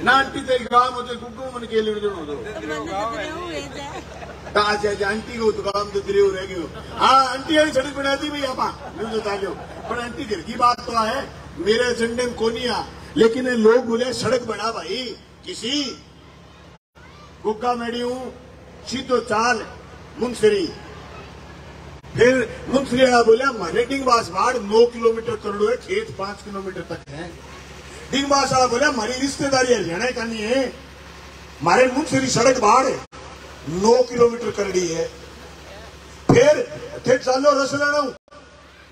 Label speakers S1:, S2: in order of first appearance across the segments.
S1: ना आंटी तेरी गांव मुझे गुग्गू मन के लिए दो अच्छा आंटी को दुकान तो तेरे रह गयो। हाँ आंटी आई सड़क बना दी भैया पर आंटी घर की बात तो है मेरे एजेंडे में कोनी आ, लेकिन लोग बोले सड़क बना भाई किसी गुग्गा मेडियू सीधो चाल मुंसरी, फिर मुंसरी बोला हमारे डिंगवास बाढ़ 9 किलोमीटर करोड़ है, खेत 5 किलोमीटर तक है। डिंगवास वाला बोला हमारी रिश्तेदारी हरियाणा का नहीं है, हमारे मुंसरी सड़क बाढ़ 9 किलोमीटर करड़ी है। फिर चलो रसलाना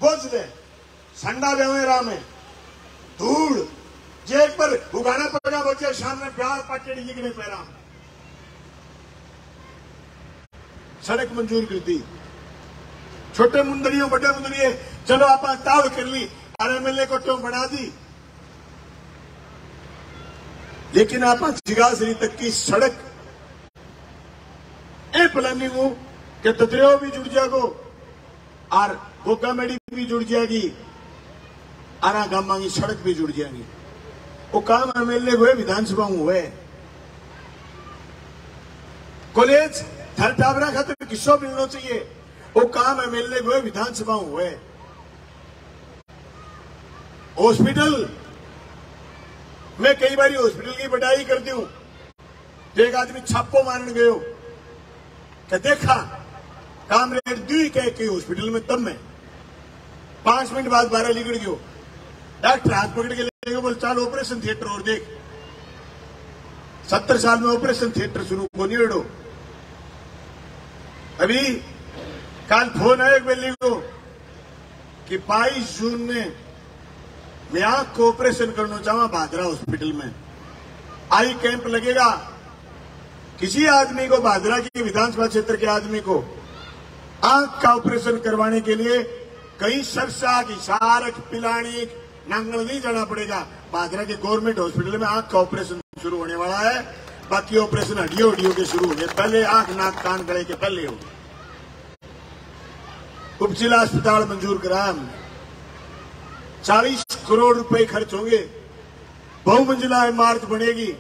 S1: बोझ दे संडा बेवे राम है धूल जेल पर उगाना पड़ेगा बच्चे सामने प्यार पाटे लिखने पैरा सड़क मंजूर कर दी। छोटे मुंदड़ियों बड़े मुंदड़िए चलो आप ताड़ कर ली RMLA को तो बढ़ा दी, लेकिन आप जिगासरी तक की सड़क ए प्लानिंग हो कि तत्रेओ भी जुड़ जाएगो और गोगा मेडी भी जुड़ जाएगी आरा गामा की सड़क भी जुड़ जाएगी। वो काम MLA हुए विधानसभा हुए कॉलेज थर टाबरा खातिर किस्सों मिलना चाहिए, वो काम MLA हुए विधानसभा हुए। हॉस्पिटल मैं कई बार हॉस्पिटल की बड़ाई करती हूं, एक आदमी छापो मारने गयो क्या देखा काम रेट दी कह के हॉस्पिटल में तब मैं 5 मिनट बाद 12 लिगड़ गयो, डॉक्टर हाथ पकड़ के ले बोल चल ऑपरेशन थिएटर और देख। 70 साल में ऑपरेशन थिएटर शुरू को नहीं उड़ो। अभी कल फोन आया एक बेली को कि 22 जून में मैं आंख को ऑपरेशन करना चाहूंगा भादरा हॉस्पिटल में, आई कैंप लगेगा। किसी आदमी को भादरा की विधानसभा क्षेत्र के आदमी को आंख का ऑपरेशन करवाने के लिए कहीं सरसा की सारक पिलानी नांगल नहीं जाना पड़ेगा। भादरा के गवर्नमेंट हॉस्पिटल में आंख का ऑपरेशन शुरू होने वाला है, बाकी ऑपरेशन हड्डियों के शुरू हो गए, पहले आंख नाक कान गले के पहले हो। उपजिला अस्पताल मंजूर कराया हमने, 40 करोड़ रुपए खर्च होंगे, बहुमंजिला इमारत बनेगी,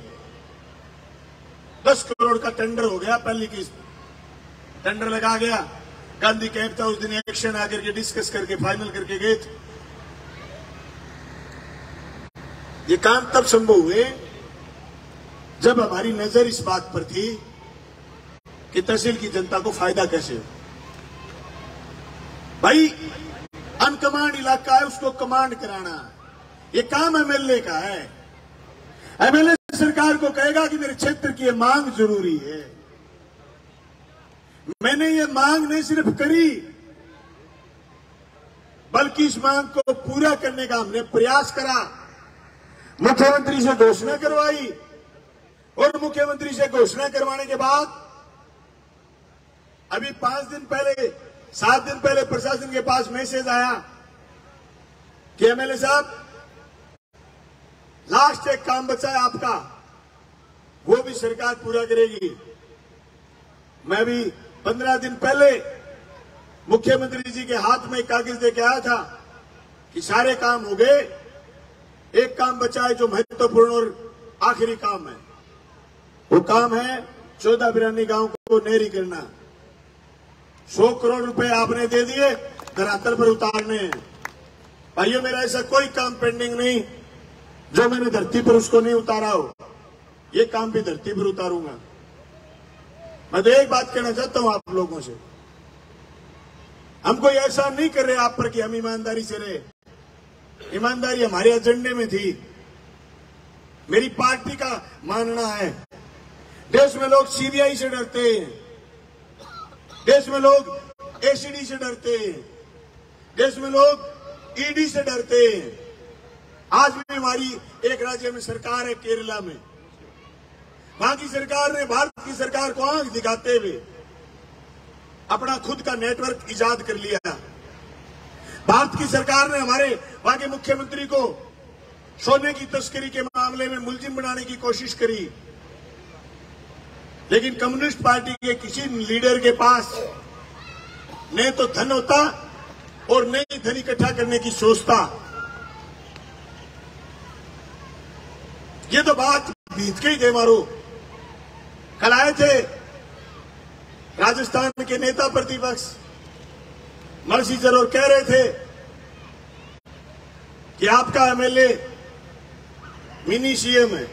S1: 10 करोड़ का टेंडर हो गया, पहली किस्त टेंडर लगा गया। गांधी कैंप था उस दिन एक्शन आकर के डिस्कस करके फाइनल करके गए थे। ये काम तब संभव हुए जब हमारी नजर इस बात पर थी कि तहसील की जनता को फायदा कैसे हो। भाई अनकमांड इलाका है, उसको कमांड कराना ये काम MLA का है। MLA सरकार को कहेगा कि मेरे क्षेत्र की ये मांग जरूरी है। मैंने ये मांग नहीं सिर्फ करी बल्कि इस मांग को पूरा करने का हमने प्रयास करा। मुख्यमंत्री से घोषणा करवाई और मुख्यमंत्री से घोषणा करवाने के बाद अभी 7 दिन पहले प्रशासन के पास मैसेज आया कि MLA साहब लास्ट एक काम बचा है आपका, वो भी सरकार पूरा करेगी। मैं भी 15 दिन पहले मुख्यमंत्री जी के हाथ में कागज दे के आया था कि सारे काम हो गए, एक काम बचा है जो महत्वपूर्ण और आखिरी काम है। वो काम है 14 बिरानी गांव को नहरी करना। 100 करोड़ रुपए आपने दे दिए, धरातल पर उतारने हैं। भाइयों मेरा ऐसा कोई काम पेंडिंग नहीं जो मैंने धरती पर उसको नहीं उतारा हो, ये काम भी धरती पर उतारूंगा। मैं तो एक बात कहना चाहता हूं आप लोगों से, हम कोई ऐसा नहीं कर रहे आप पर कि हम ईमानदारी से रहे। ईमानदारी हमारे एजेंडे में थी, मेरी पार्टी का मानना है। देश में लोग CBI से डरते हैं, देश में लोग ACD से डरते हैं, देश में लोग ED से डरते हैं। आज भी हमारी एक राज्य में सरकार है केरला में, वहां की सरकार ने भारत की सरकार को आंख दिखाते हुए अपना खुद का नेटवर्क इजाद कर लिया। भारत की सरकार ने हमारे वहां के मुख्यमंत्री को सोने की तस्करी के मामले में मुलजिम बनाने की कोशिश करी, लेकिन कम्युनिस्ट पार्टी के किसी लीडर के पास न तो धन होता और न ही धन इकट्ठा करने की सोचता। ये तो बात बीत के ही थे मारो। कल आए थे राजस्थान के नेता प्रतिपक्ष मर्सीजर और कह रहे थे कि आपका एमएलए मिनी सीएम है।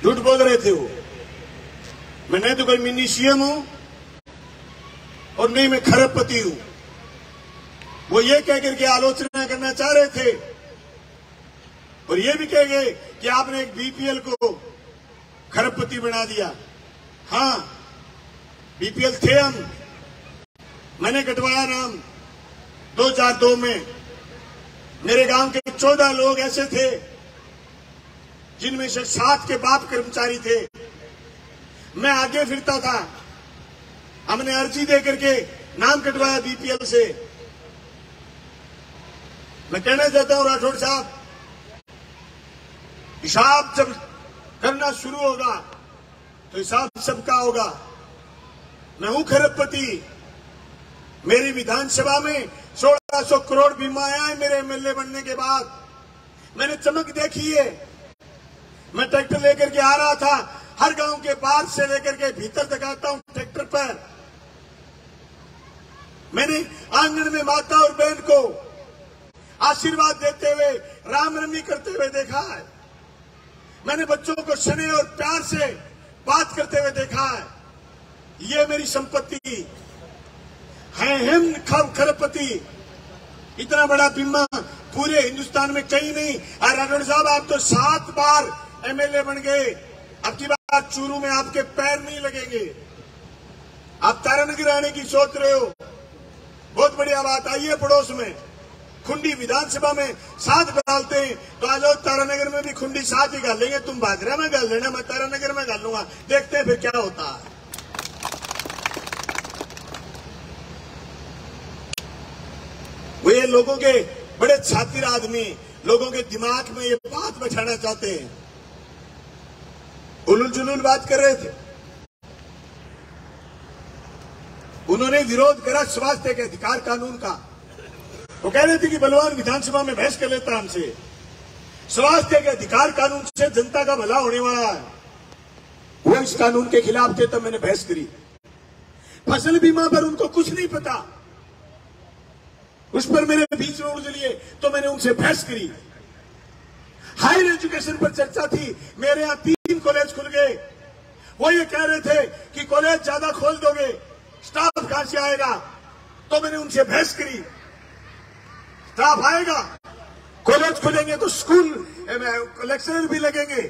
S1: झूठ बोल रहे थे वो। मैं नहीं तो कोई मिनी सीएम हूं और नहीं मैं खरबपति हूं। वो ये कह करके आलोचना करना चाह रहे थे और ये भी कह गए कि आपने एक बीपीएल को खरबपति बना दिया। हां, बीपीएल थे हम, मैंने कटवाया नाम 2002 में। मेरे गांव के 14 लोग ऐसे थे जिनमें से 7 के बाप कर्मचारी थे। मैं आगे फिरता था, हमने अर्जी दे करके नाम कटवाया बीपीएल से। मैं कहना चाहता हूं राठौड़ साहब, हिसाब जब करना शुरू होगा तो हिसाब सबका होगा। मैं हूं खरबपति। मेरी विधानसभा में 1600 करोड़ बीमा आया है मेरे एमएलए बनने के बाद। मैंने चमक देखी है। मैं ट्रैक्टर लेकर के आ रहा था, हर गांव के बाहर से लेकर के भीतर तक आता हूं ट्रैक्टर पर। मैंने आंगन में माता और बहन को आशीर्वाद देते हुए, रामरमी करते हुए देखा है। मैंने बच्चों को स्नेह और प्यार से बात करते हुए देखा है। ये मेरी संपत्ति है। हम खरबपति, इतना बड़ा बीमा पूरे हिंदुस्तान में कहीं नहीं। राठौड़ साहब, आप तो 7 बार एमएलए बन गए। अब की बार चूरू में आपके पैर नहीं लगेंगे। आप तारानगर आने की सोच रहे हो, बहुत बढ़िया बात। आइए पड़ोस में खुंडी विधानसभा में साथ डालते हैं, तो आ जाओ तारानगर में भी खुंडी साथ ही गाल लेंगे। तुम बाजरा में गाल लेना, मैं तारानगर में गाल लूंगा। देखते हैं फिर क्या होता है। वो ये लोगों के बड़े छातिर आदमी लोगों के दिमाग में ये बात बैठाना चाहते हैं। उलूल जुलूल बात कर रहे थे। उन्होंने विरोध करा स्वास्थ्य के अधिकार कानून का। वो कह रहे थे कि बलवान विधानसभा में बहस कर लेता हमसे। स्वास्थ्य के अधिकार कानून से जनता का भला होने वाला है। वो इस कानून के खिलाफ थे, तब मैंने बहस करी। फसल बीमा पर उनको कुछ नहीं पता, उस पर मेरे बीच में उलझ लिए, तो मैंने उनसे बहस करी। हायर एजुकेशन पर चर्चा थी। मेरे यहां 3 कॉलेज खुल गए। वो ये कह रहे थे कि कॉलेज ज्यादा खोल दोगे, स्टाफ कहां से आएगा? तो मैंने उनसे बहस करी। स्टाफ आएगा, कॉलेज खुलेंगे तो स्कूल लेक्चरर भी लगेंगे,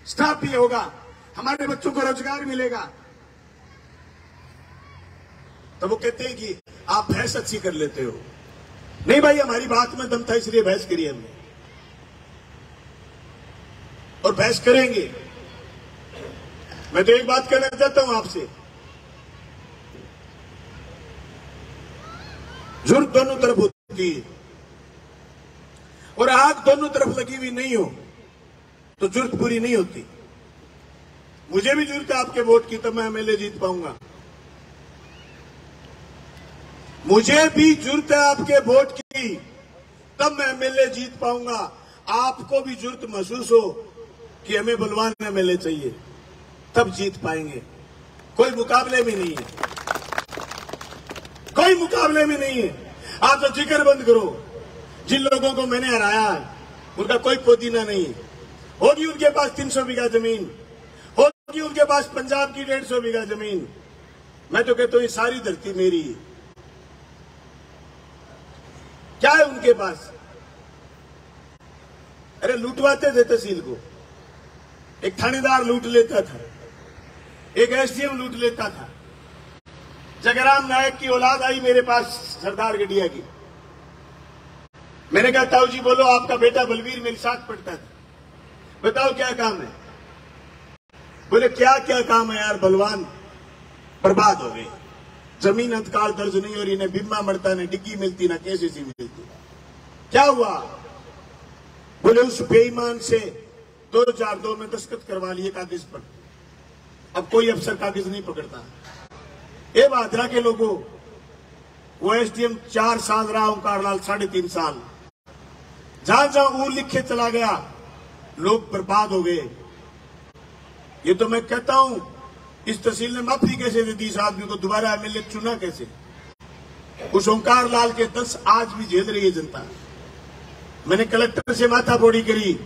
S1: स्टाफ भी होगा, हमारे बच्चों को रोजगार मिलेगा। तो वो कहते हैं कि आप बहस अच्छी कर लेते हो। नहीं भाई, हमारी बात में दम था, इसलिए बहस करी हमने और बहस करेंगे। मैं तो एक बात कहना चाहता हूं आपसे, जुर्म दोनों तरफ होती है और आग दोनों तरफ लगी हुई नहीं हो तो जुर्म पूरी नहीं होती। मुझे भी जरूरत है आपके वोट की, तब मैं एमएलए जीत पाऊंगा। मुझे भी जरूरत है आपके वोट की, तब मैं एमएलए जीत पाऊंगा। आपको भी जरूरत महसूस हो कि हमें बलवान एमएलए चाहिए, तब जीत पाएंगे। कोई मुकाबले में नहीं है, कोई मुकाबले में नहीं है। आप तो जिक्र बंद करो। जिन लोगों को मैंने हराया है उनका कोई पुदीना नहीं। होगी उनके पास 300 बीघा जमीन, होगी उनके पास पंजाब की 150 बीघा जमीन। मैं तो कहता हूं ये सारी धरती मेरी है। क्या है उनके पास? अरे लूटवाते थे तहसील को। एक थानेदार लूट लेता था, एक एसडीएम लूट लेता था। जगराम नायक की औलाद आई मेरे पास, सरदार गढ़िया की। मैंने कहा ताऊ जी बोलो, आपका बेटा बलवीर मेरे साथ पढ़ता था, बताओ क्या काम है? बोले क्या क्या काम है यार, बलवान बर्बाद हो गए, जमीन अंतकाल दर्ज नहीं हो रही, ने बीमा मरता, ने डिग्गी मिलती, ना केसीसी मिलती। क्या हुआ? बोले उस बेईमान से 2002 में दस्तखत करवा लिए कागज पर, अब कोई अफसर कागज नहीं पकड़ता। ये भादरा के लोगों, वो एसडीएम 4 साल रहा, ओंकार लाल 3.5 साल। जहां जहां वो लिखे चला गया, लोग बर्बाद हो गए। ये तो मैं कहता हूं, इस तहसील ने माफी कैसे दे दी इस आदमी को, दोबारा एमएलए चुना कैसे? उस ओंकार लाल के 10 आज भी झेल रही है जनता। मैंने कलेक्टर से माथाफोड़ी करी,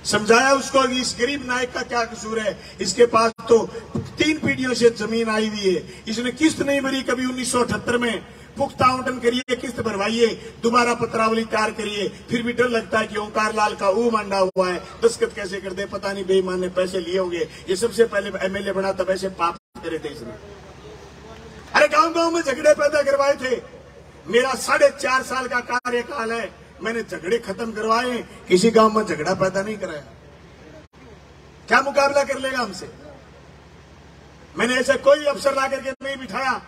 S1: समझाया उसको कि इस गरीब नायक का क्या कसूर है, इसके पास तो 3 पीढ़ियों से जमीन आई हुई है, इसने किस्त नहीं भरी कभी 1978 में, पुख्ता आवंटन करिए, किस्त भरवाइए, दोबारा पत्रावली तैयार करिए। फिर भी डर लगता है कि ओंकार लाल का ऊ मंडा हुआ है, दस्तखत कैसे कर दे, पता नहीं बेईमान ने पैसे लिए होंगे। ये सबसे पहले एमएलए बना तब ऐसे पाप करे थे इसने। अरे गांव गांव में झगड़े पैदा करवाए थे। मेरा 4.5 साल का कार्यकाल है, मैंने झगड़े खत्म करवाए, किसी गांव में झगड़ा पैदा नहीं कराया। क्या मुकाबला कर लेगा हमसे? मैंने ऐसा कोई अफसर ला करके नहीं बिठाया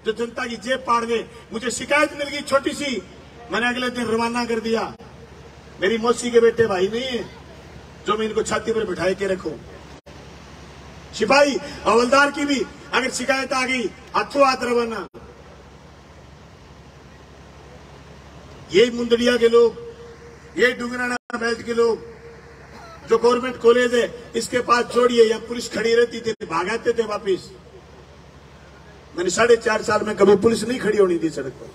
S1: जो जनता की जेब पाड़ दे। मुझे शिकायत मिल गई छोटी सी, मैंने अगले दिन रवाना कर दिया। मेरी मौसी के बेटे भाई नहीं है जो मैं इनको छाती पर बिठाए के रखूं। सिपाही हवलदार की भी अगर शिकायत आ गई, हाथों हाथ रवाना। ये मुंदड़िया के लोग, ये डुंगराना बेल्ट के लोग, जो गवर्नमेंट कॉलेज है इसके पास छोड़िए, या पुलिस खड़ी रहती थी, भागाते थे वापिस। मैंने 4.5 साल में कभी पुलिस नहीं खड़ी होनी दी सड़क पर।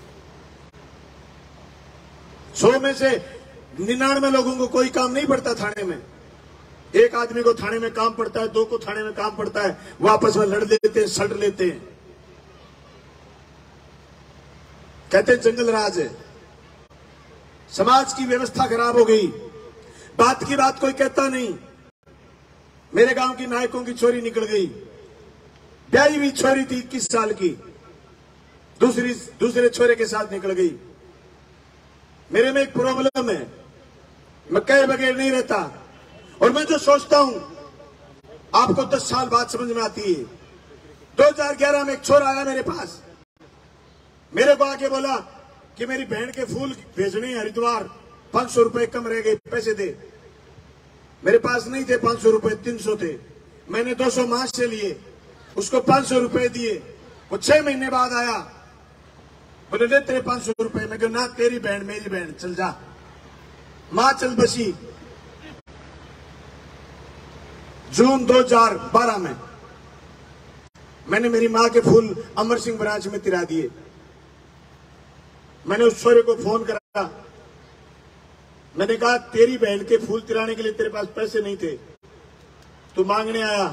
S1: 100 में से 99 लोगों को कोई काम नहीं पड़ता थाने में। एक आदमी को थाने में काम पड़ता है, 2 को थाने में काम पड़ता है, वो आपस में लड़ लेते हैं, सड़ लेते हैं, कहते हैं जंगल राज है। समाज की व्यवस्था खराब हो गई, बात की बात कोई कहता नहीं। मेरे गांव की नायकों की छोरी निकल गई, ब्याही हुई छोरी थी 21 साल की, दूसरे छोरे के साथ निकल गई। मेरे में एक प्रॉब्लम है, मैं कहे बगैर नहीं रहता, और मैं जो सोचता हूं आपको 10 साल बाद समझ में आती है। 2011 में एक छोरा आया मेरे पास, मेरे को आके बोला कि मेरी बहन के फूल भेजने हैं हरिद्वार, 500 रुपए कम रह गए, पैसे दे। मेरे पास नहीं थे 500 रुपए, 300 थे। मैंने 200 मां से लिए, उसको 500 रुपए दिए। वो 6 महीने बाद आया, बोले ले तेरे 500 रुपए। मैं कहूं ना, तेरी बहन मेरी बहन, चल जा। मां चल बसी। जून 2012 में मैंने मेरी मां के फूल अमर सिंह ब्रांच में तिरा दिए। मैंने उस छोरे को फोन करा, मैंने कहा तेरी बहन के फूल तिराने के लिए तेरे पास पैसे नहीं थे, तू मांगने आया।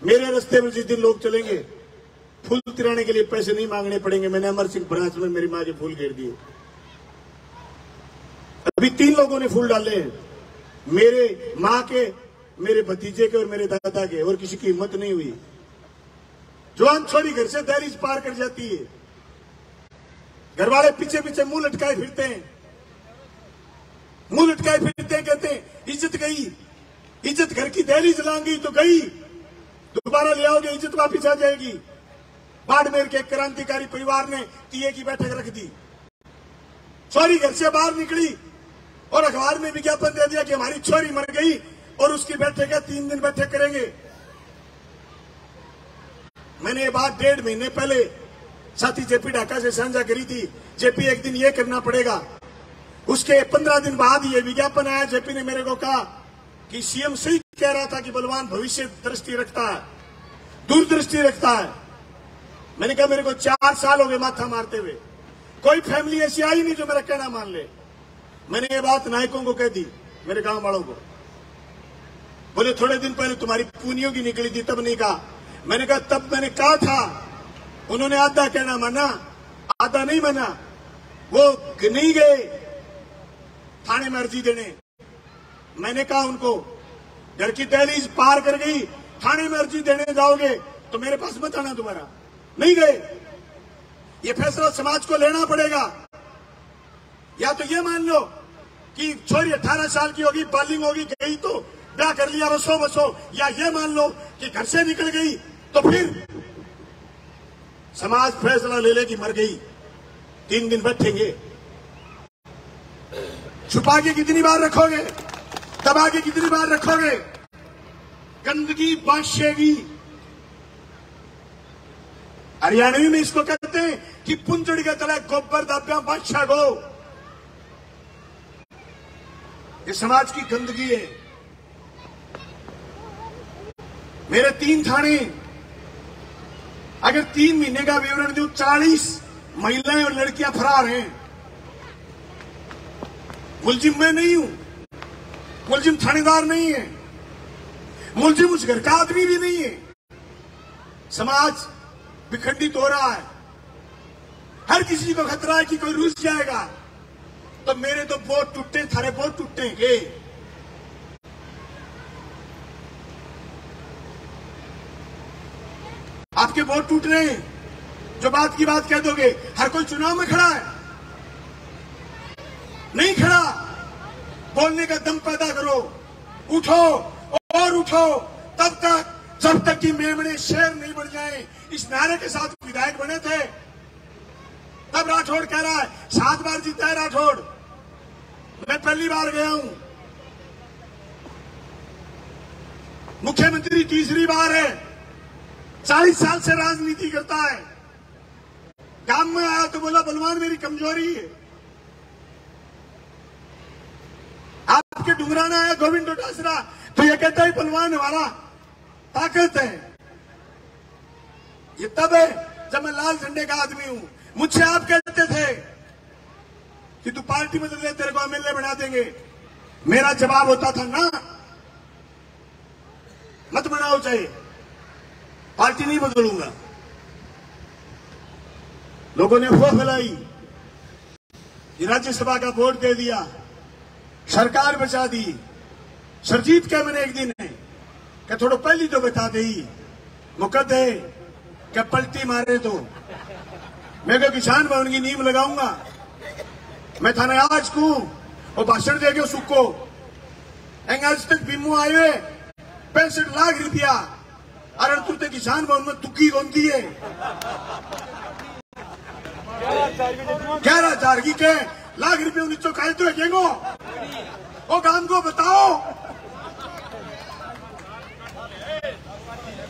S1: मेरे रास्ते में जिस दिन लोग चलेंगे, फूल तिराने के लिए पैसे नहीं मांगने पड़ेंगे। मैंने अमर सिंह ब्रांच में मेरी मां के फूल घेर दिए। अभी 3 लोगों ने फूल डाले हैं, मेरे मां के, मेरे भतीजे के और मेरे दादा के, और किसी की हिम्मत नहीं हुई। जवान छोरी घर से दहलीज पार कर जाती है, घर वाले पीछे पीछे मुंह लटकाए फिरते हैं, मुंह लटकाए फिरते हैं, कहते हैं इज्जत गई, इज्जत घर की दहलीज लांगी तो गई, दोबारा ले आओगे इज्जत वापिस आ जाएगी। बाड़मेर के क्रांतिकारी परिवार ने टीए की बैठक रख दी, छोरी घर से बाहर निकली और अखबार में विज्ञापन दे दिया कि हमारी छोरी मर गई और उसकी बैठक है, 3 दिन बैठक करेंगे। मैंने ये बात 1.5 महीने पहले साथी जेपी ढाका से साझा करी थी। जेपी एक दिन ये करना पड़ेगा। उसके 15 दिन बाद ये विज्ञापन आया। जेपी ने मेरे को कहा कि सीएम सही कह रहा था कि बलवान भविष्य दृष्टि रखता है, दूरदृष्टि रखता है। मैंने कहा मेरे को 4 साल हो गए माथा मारते हुए, कोई फैमिली ऐसी आई नहीं जो मेरा कहना मान ले। मैंने ये बात नायकों को कह दी, मेरे गांव वालों को। बोले थोड़े दिन पहले तुम्हारी पूनियों की निकली थी, तब नहीं कहा। मैंने कहा तब मैंने कहा था, उन्होंने आधा कहना माना, आधा नहीं माना। वो नहीं गए थाने में अर्जी देने। मैंने कहा उनको, घर की दहलीज पार कर गई, थाने में अर्जी देने जाओगे तो मेरे पास मत आना दोबारा। नहीं गए। ये फैसला समाज को लेना पड़ेगा। या तो ये मान लो कि छोरी 18 साल की होगी, बालिंग होगी, गई तो ब्याह कर लिया, बसो बसो, या ये मान लो कि घर से निकल गई तो फिर समाज फैसला ले ले कि मर गई, 3 दिन बैठेंगे। छुपा के कितनी बार रखोगे, दबा के कितनी बार रखोगे? गंदगी बांशेगी। हरियाणवी में इसको कहते हैं कि पुंजड़ी के तले गोबर दाब्या बादशाह गो। ये समाज की गंदगी है। मेरे 3 थाने, अगर 3 महीने का विवरण दूं, 40 महिलाएं और लड़कियां फरार हैं। मुलजिम मैं नहीं हूं, मुलजिम थानेदार नहीं है, मुलजिम उस घर का आदमी भी नहीं है। समाज विखंडित हो रहा है, हर किसी को खतरा है कि कोई रूस जाएगा। तो मेरे तो बहुत टूटे, थारे बहुत टूटेंगे। आपके वोट टूट रहे हैं, जो बात की बात कह दोगे। हर कोई चुनाव में खड़ा है, नहीं खड़ा। बोलने का दम पैदा करो, उठो और उठो, तब तक जब तक कि मेमने शेर नहीं बन जाए। इस नारे के साथ विधायक बने थे, तब राठौड़ कह रहा है 7 बार जीता है राठौड़, मैं पहली बार गया हूं। मुख्यमंत्री तीसरी बार है, 40 साल से राजनीति करता है। काम में आया तो बोला बलवान मेरी कमजोरी है। आपके डुंगराना आया गोविंद डोटासरा, तो ये कहता है बलवान हमारा ताकत है। ये तब है जब मैं लाल झंडे का आदमी हूं। मुझसे आप कहते थे कि तू पार्टी बदल दे, तेरे को एमएलए बना देंगे। मेरा जवाब होता था ना, मत बनाओ, चाहे पार्टी नहीं बदलूंगा। लोगों ने अफवाह फैलाई कि राज्यसभा का वोट दे दिया, सरकार बचा दी। सरजीत क्या मैंने एक दिन क्या थोड़ा पहली तो बता दी, मुकद है क्या पलटी मारे तो मैं क्या किसान भवन की नींव लगाऊंगा। मैं थाने आज को और भाषण दे के सुखो आज तक बीमू आए हुए 65 लाख रुपया, अरे तुझे किसान भवन में तुक्की होती है 11,000 की के लाख रुपये नीचो खाए तो रखेंगो। वो काम को बताओ,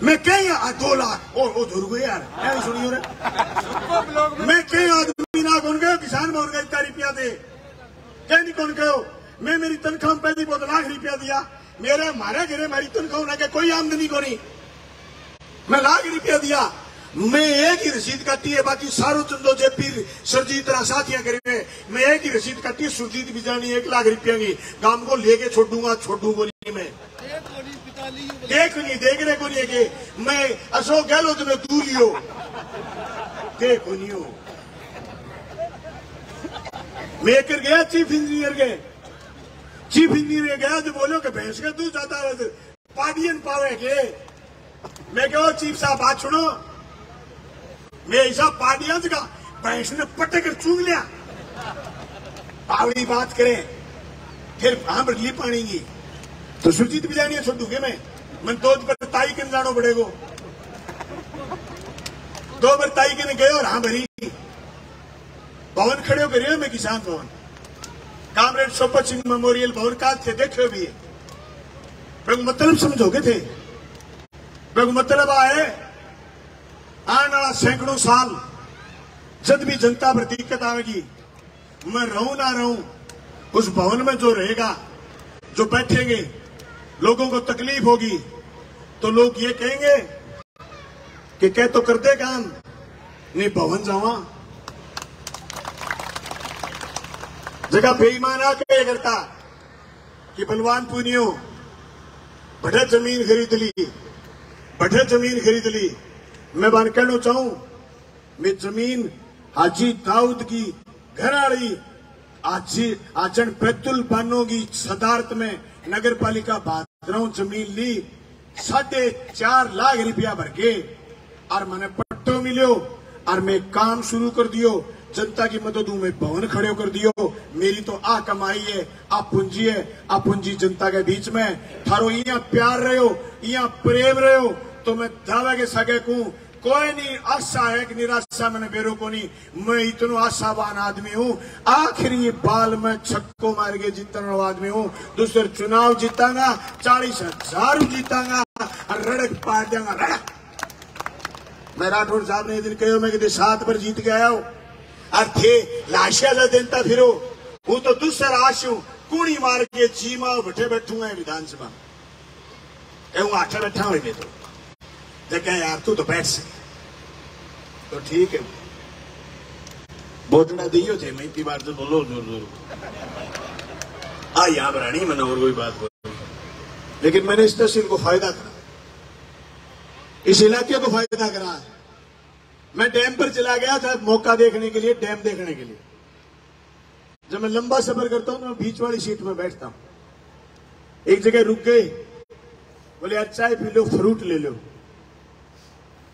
S1: मैं कहीं 2 लाख ओ धुर गए यार, मैं सुनियो रे, मैं कहीं आदमी ना कौन गयो किसान भवन का इतना रुपया दे, कहीं नहीं कौन गयो। मैं मेरी तनख्वाह में पहली 2 लाख रुपया दिया, मेरे हमारे घरे मेरी तनख्वाह ना कोई आमदनी को नहीं, मैं लाख रुपया दिया। मैं एक ही रसीद काटी है, बाकी सारो चंदो जेपी सरजीत साथियां करे। मैं एक ही रसीद काटी, सुरजीत बिजानी 1 लाख रुपया की काम को लेके छोड़ूंगा नहीं मैं देखने को नहीं है। मैं अशोक गहलोत में दूर लियो देखो नहीं हो। मैं एक गया चीफ इंजीनियर के, चीफ इंजीनियर गया तो बोलो कि भैंस का दूध जाता है पाडियन पावे के। मैं कहो चीफ साहब बात सुनो, मैं ऐसा पाडिया का भैंस ने पट्टे कर चूम लिया, पावड़ी बात करें फिर हम बदली पानी तो सुरजीत भी जानी छोड़ूंगे मैं 2 बार ताई के जानो पड़ेगा। 2 बार ताई के गए और हाँ भरी भवन खड़े होकर रहे मैं किसान भवन, कामरेड सोपत सिंह मेमोरियल भवन का थे देखे भी है। मतलब समझोगे थे, मतलब आए आने वाला सैकड़ों साल जब भी जनता पर दिक्कत आएगी, मैं रहूं ना रहूं, उस भवन में जो रहेगा, जो बैठेंगे, लोगों को तकलीफ होगी तो लोग ये कहेंगे कि कह तो कर दे काम नहीं भवन जावा। जगह बेईमान आके करता कि बलवान पुनियो बढ़े जमीन खरीद ली। मैं बान कहना चाहूं, मैं जमीन हाजी दाऊद की घराड़ी आजन बैतुल बानो की सदारत में नगर पालिका भादराऊ जमीन ली 4.5 लाख रुपया भर के, और मैंने पट्टो मिलो और मैं काम शुरू कर दियो। जनता की मदद में भवन खड़े कर दियो। मेरी तो आ कमाई है, आ पूंजी है, आ पूंजी जनता के बीच में थारो यहाँ प्यार रहो, यहाँ प्रेम रहो, तो मैं दावे के सके को कोई नहीं आशा है कि निराशा मैंने बेरो को नहीं। मैं इतना आशावान आदमी हूँ, आखिरी बाल में छक्को मार के जीतने वाला आदमी हूँ। दूसरे चुनाव जीतांगा, 40,000 जीतांगा और रड़क पार देंगा रड़क। मैं राठौड़ साहब ने दिन कहो मैं 7 पर जीत के आया हूँ और थे लाशिया जा देता फिरो, वो तो दूसरा आशू कूड़ी मार के चीमा बैठे बैठूंगा विधानसभा कहूँ 8 बैठा हुए तो क्या यार तू तो बैठ सके तो ठीक है, बोतना दियो थे मैं इतनी बार तो बोलो जोर जोर यहाँ बरानी मैंने और कोई बात बोली, लेकिन मैंने इस तहसील को फायदा करा, इस इलाके को फायदा करा। मैं डैम पर चला गया था मौका देखने के लिए, डैम देखने के लिए। जब मैं लंबा सफर करता हूं तो मैं बीच वाली सीट में बैठता हूं। एक जगह रुक गए, बोले यार चाय पी लो, फ्रूट ले लो।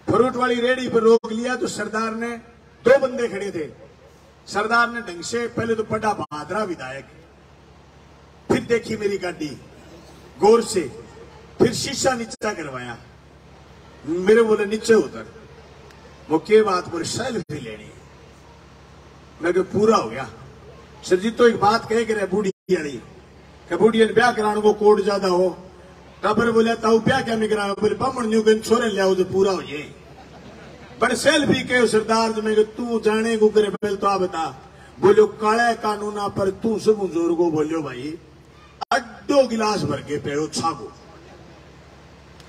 S1: फ्रूट वाली रेडी पर रोक लिया तो सरदार ने, दो बंदे खड़े थे, सरदार ने ढंग से पहले तो बड़ा बहादुर विधायक, फिर देखी मेरी गाड़ी गौर से, फिर शीशा नीचा करवाया, मेरे बोले नीचे उतर, वो के बात पर सेल्फी लेनी। मैं कहा पूरा हो गया सर जी, तो एक बात कह के बूढ़ी वाली, बूढ़ी ने ब्याह कराने को कोड ज्यादा हो, काबर बोलिया ताऊ ब्याह क्या नहीं करा, बोले बामण न्यू गन छोरे लिया तो पूरा हो जाए। पर सेल्फी के सरदार तो मैं तू जाने को करे पहले तो आ बता, बोलो काले कानूना पर तू सब जोर को बोलो भाई, अड्डो गिलास भर के पेड़ो छागो,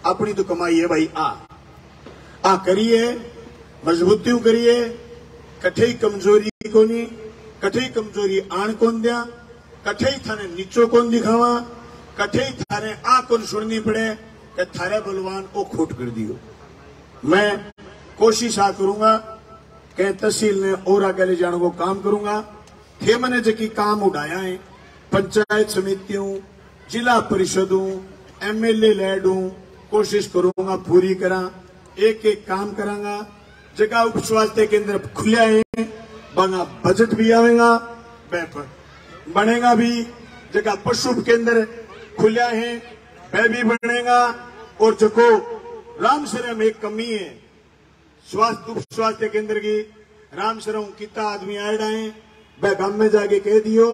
S1: अपनी तो कमाई है भाई, आ करिए, मजबूती करिए, कठे कमजोरी को नहीं, कठे कमजोरी आण कौन दिया, कठे थाने नीचो कौन दिखावा, कठे थारे आ कौन सुननी पड़े कि थारे बलवान को खोट कर दियो। मैं कोशिश आ करूंगा कि तहसील ने और आगे ले जाने को काम करूंगा। थे मैंने जो काम उठाया है, पंचायत समितियों, जिला परिषदों, MLA लैडूं, कोशिश करूंगा पूरी करा, एक एक काम करांगा। जगह उप स्वास्थ्य केंद्र खुले हैं, बना बजट भी आवेगा, बनेगा भी। जगह पशु केंद्र खुले हैं, वह भी बनेगा। और जो रामसरे में एक कमी है स्वास्थ्य उप स्वास्थ्य केंद्र की, रामसरों कितना आदमी आए हैं, वह गांव में जाके कह दियो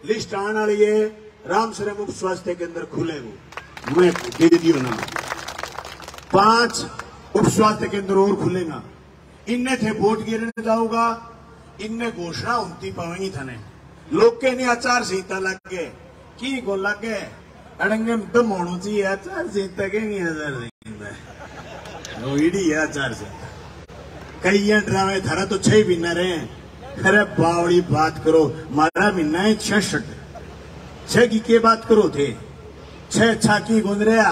S1: लिस्ट आने वाली है, रामसरम उप स्वास्थ्य केंद्र खुले वो मैं दे दियो ना, 5 उप स्वास्थ्य केंद्र और खुलेगा। इनने थे वोट गिरने जाऊंगा, इनने घोषणा होती पावेंगी थाने, लोग के नहीं आचार संहिता लग गए की गो लग गए, अड़ंगे में दम होना चाहिए, आचार संहिता के नहीं आचार संहिता वो इडी है आचार संहिता। कई ड्रामे थारा तो 6 महीना रहे, अरे बावड़ी बात करो, मारा महीना है 66, 6 की के बात करो थे, 6 छाकी गुंद रहा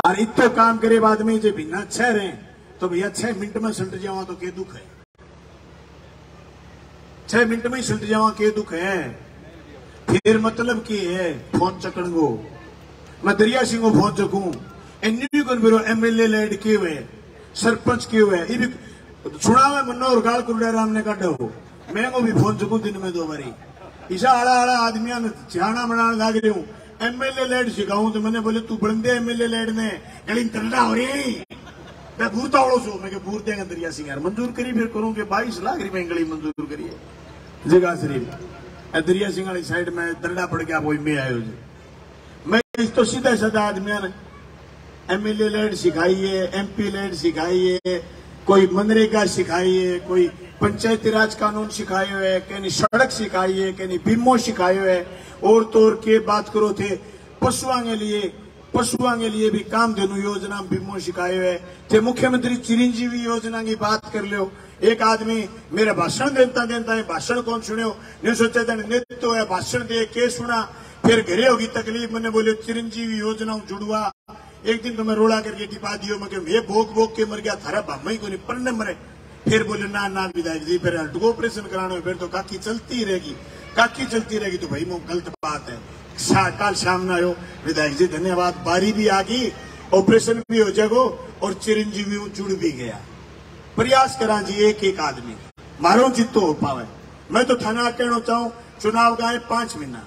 S1: और इतो काम करे बाद में जो भिन्ना 6 रहे तो भैया 6 मिनट में सल्ट जावा तो के दुख है, 6 मिनट में ही सल्ट जावा के दुख है। फिर मतलब की है फोन चकन को, मैं दरिया सिंह को फोन चकूं, एनयू को मेरे MLA लैड के हुए, सरपंच के हुए, ये भी सुना हुआ मनोहर गाल कुरुड़ा राम ने काटा हो, मैं को भी फोन चकूं दिन में 2 बारी। ईसा आड़ा आड़ा आदमिया ने छाना बनाने लग रही हूँ, MLA लैड सिखाऊं तो मैंने बोले तू बड़े MLA लैड ने गली तरला हो रही, मैं भूरता उड़ो सो, मैं भूर देंगे दरिया सिंह यार मंजूर करी, फिर करूं कि 22 लाख रुपए गली मंजूर करिए जगह शरीफ दरिया सिंह वाली साइड में दरड़ा पड़ गया, वही में आयो जी। मैं तो सीधा साधा आदमिया ने MLA लैड सिखाइए, MP लैड सिखाइए, कोई मनरेगा सिखाइए, कोई पंचायती राज कानून सिखाए हुए, कहीं सड़क सिखाई है, कहीं बीमो सिखाए हुए, और तो और के बात करो थे पशुओं के लिए भी कामधेनु योजना बीमो सिखाए हुए थे। मुख्यमंत्री चिरंजीवी योजना की बात कर लो, एक आदमी मेरा भाषण देता है, भाषण कौन सुनो, ने सोचा था नेतो है भाषण दे के सुना, फिर घरे होगी तकलीफ, मैंने बोले चिरंजीवी योजना जुड़वा। एक दिन तो मैं रोड़ा करके टिपा दियो, मैं भोग के मर गया, थारा भामा ही को नहीं पढ़ने मरे। फिर बोले ना विधायक जी फिर अल्टो ऑपरेशन कराना, फिर तो काकी चलती रहेगी तो भाई वो गलत बात है। कल शाम ना आयो विधायक जी धन्यवाद, बारी भी आ गई, ऑपरेशन भी हो जाएगो और चिरंजीवी जुड़ भी गया। प्रयास करा जी एक आदमी मारो जितो हो पावे। मैं तो थाना कहना चाहूं चुनाव गाए 5 महीना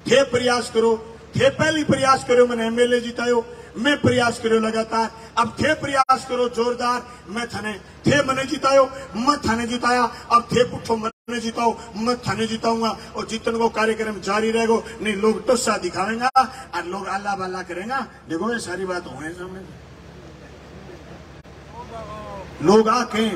S1: थे प्रयास करो, थे पहले प्रयास करो, मैंने MLA जितायो, मैं प्रयास करो लगातार, अब थे प्रयास करो जोरदार, मैं थाने थे मने जितायो, मैं थाने जिताया, अब थे पुठो मने जिताओ, मैं थाने जिताऊंगा और जीतने को कार्यक्रम जारी रहेगा। नहीं लोग टोसा दिखावेंगा और लोग अल्लाह बल्ला करेंगा। देखो ये सारी बात हो सामने, लोग आके